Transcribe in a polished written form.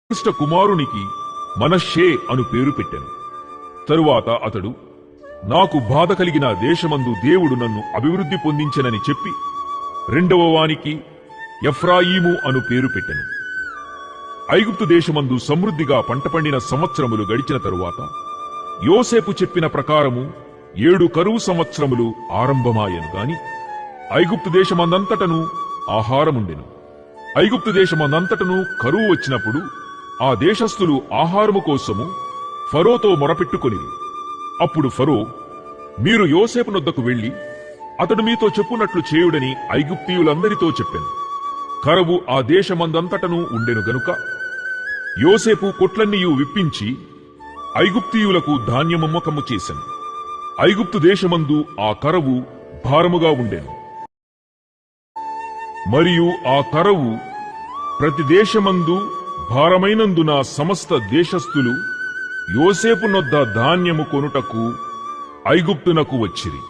జ్యేష్ఠ కుమారునికి మనష్షే అను పేరు పెట్టెను. తరువాత అతడు, నాకు బాధ కలిగిన దేశమందు దేవుడు నన్ను అభివృద్ధి పొందించెనని చెప్పి రెండవ వానికి ఎఫ్రాయిము అను పేరు పెట్టెను. ఐగుప్తు దేశమందు సమృద్ధిగా పంట పండిన సంవత్సరములు గడిచిన తరువాత యోసేపు చెప్పిన ప్రకారము 7 కరువు సంవత్సరములు ఆరంభమాయను గాని ఐగుప్తు దేశమందంతటను ఆహారముండెను. ఐగుప్తు దేశమందంతటను కరువు వచ్చినప్పుడు ఆ దేశస్థులు ఆహారము కోసము ఫరోతో మొరపెట్టుకొనిరి. అప్పుడు ఫరో, మీరు యోసేపు నొద్దకు వెళ్లి అతడు మీతో చెప్పునట్లు చేయుడని ఐగుప్తీయులందరితో చెప్పెను. కరువు ఆ దేశమందంతటను ఉండెను గనుక యోసేపు కొట్లన్నీయు విప్పించి ఐగుప్తీయులకు ధాన్యమమ్మకము చేసెను. ఐగుప్తు దేశమందు ఆ కరువు భారముగా ఉండెను. మరియు ఆ కరువు ప్రతి దేశమందు భారమైనందున సమస్త దేశస్థులు యోసేపు నొద్ద ధాన్యము కొనుటకు ఐగుప్తునకు వచ్చిరి.